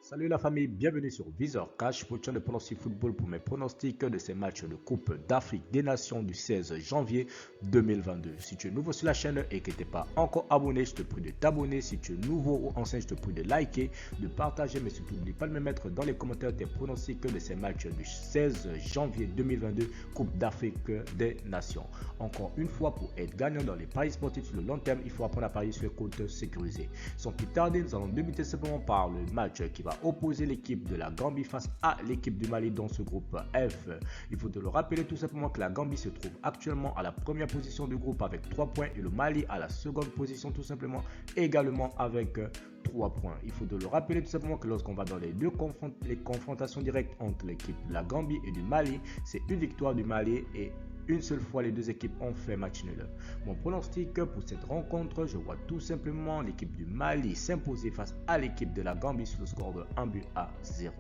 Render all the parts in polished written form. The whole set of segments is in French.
Salut la famille, bienvenue sur Visor Cash, pour de pronostic football pour mes pronostics de ces matchs de Coupe d'Afrique des Nations du 16 janvier 2022. Si tu es nouveau sur la chaîne et que tu n'es pas encore abonné, je te prie de t'abonner. Si tu es nouveau ou ancien, je te prie de liker, de partager, mais surtout n'oublie pas de me mettre dans les commentaires tes pronostics de ces matchs du 16 janvier 2022 Coupe d'Afrique des Nations. Encore une fois, pour être gagnant dans les paris sportifs sur le long terme, il faut apprendre à parier sur les comptes sécurisés. Sans plus tarder, nous allons débuter simplement par le match qui va opposer l'équipe de la Gambie face à l'équipe du Mali dans ce groupe F. Il faut te le rappeler tout simplement que la Gambie se trouve actuellement à la première position du groupe avec 3 points et le Mali à la seconde position tout simplement également avec 3 points. Il faut te le rappeler tout simplement que lorsqu'on va dans les confrontations directes entre l'équipe de la Gambie et du Mali, c'est une victoire du Mali et une seule fois les deux équipes ont fait match nul. Mon pronostic pour cette rencontre, je vois tout simplement l'équipe du Mali s'imposer face à l'équipe de la Gambie sur le score de 1-0.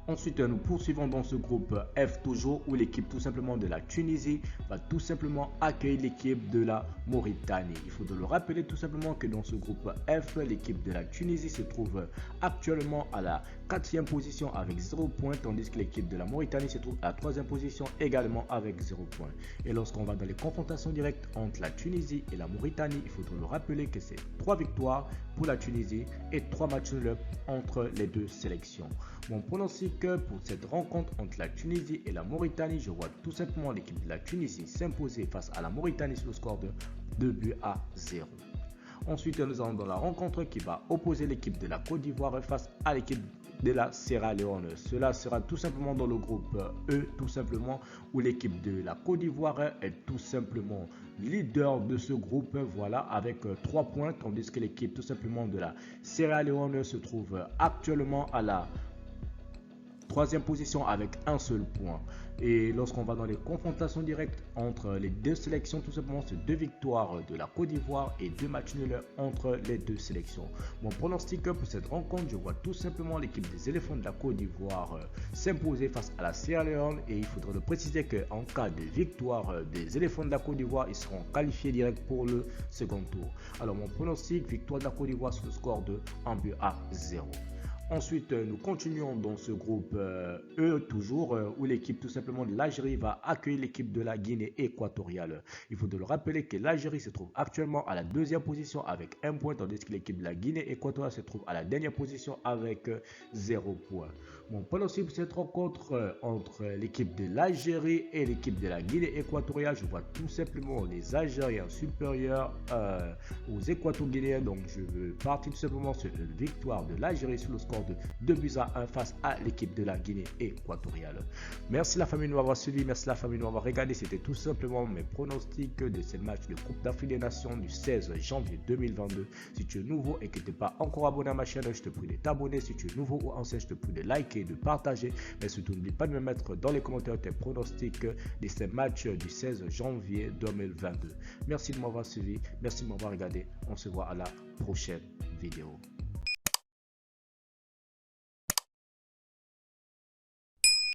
Ensuite, nous poursuivons dans ce groupe F toujours où l'équipe tout simplement de la Tunisie va tout simplement accueillir l'équipe de la Mauritanie. Il faut le rappeler tout simplement que dans ce groupe F, l'équipe de la Tunisie se trouve actuellement à la 4e position avec 0 points, tandis que l'équipe de la Mauritanie se trouve à la 3e position également avec 0 points. Et lorsqu'on va dans les confrontations directes entre la Tunisie et la Mauritanie, il faudra le rappeler que c'est 3 victoires pour la Tunisie et 3 matchs nuls entre les deux sélections. Mon pronostic pour cette rencontre entre la Tunisie et la Mauritanie, je vois tout simplement l'équipe de la Tunisie s'imposer face à la Mauritanie sur le score de 2-0. Ensuite, nous allons dans la rencontre qui va opposer l'équipe de la Côte d'Ivoire face à l'équipe de la Sierra Leone. Cela sera tout simplement dans le groupe E, tout simplement, où l'équipe de la Côte d'Ivoire est tout simplement leader de ce groupe, voilà, avec 3 points, tandis que l'équipe tout simplement de la Sierra Leone se trouve actuellement à la 3e position avec un seul point. Et lorsqu'on va dans les confrontations directes entre les deux sélections, tout simplement, c'est 2 victoires de la Côte d'Ivoire et 2 matchs nuls entre les deux sélections. Mon pronostic pour cette rencontre, je vois tout simplement l'équipe des éléphants de la Côte d'Ivoire s'imposer face à la Sierra Leone. Et il faudra le préciser qu'en cas de victoire des éléphants de la Côte d'Ivoire, ils seront qualifiés direct pour le second tour. Alors mon pronostic, victoire de la Côte d'Ivoire sur le score de 1-0. Ensuite, nous continuons dans ce groupe E toujours, où l'équipe tout simplement de l'Algérie va accueillir l'équipe de la Guinée équatoriale. Il faut le rappeler que l'Algérie se trouve actuellement à la 2e position avec 1 point, tandis que l'équipe de la Guinée équatoriale se trouve à la dernière position avec 0 point. Mon pronostic pour cette rencontre entre l'équipe de l'Algérie et l'équipe de la Guinée équatoriale, je vois tout simplement les Algériens supérieurs aux Équato-Guinéens. Donc je veux partir tout simplement sur une victoire de l'Algérie sur le score de 2-1 face à l'équipe de la Guinée équatoriale. Merci la famille de m'avoir suivi, merci la famille de m'avoir regardé. C'était tout simplement mes pronostics de ces matchs de Coupe d'Afrique des Nations du 16 janvier 2022. Si tu es nouveau et que tu n'es pas encore abonné à ma chaîne, je te prie de t'abonner. Si tu es nouveau ou ancien, je te prie de liker, de partager. Mais surtout, n'oublie pas de me mettre dans les commentaires tes pronostics de ces matchs du 16 janvier 2022. Merci de m'avoir suivi, merci de m'avoir regardé. On se voit à la prochaine vidéo.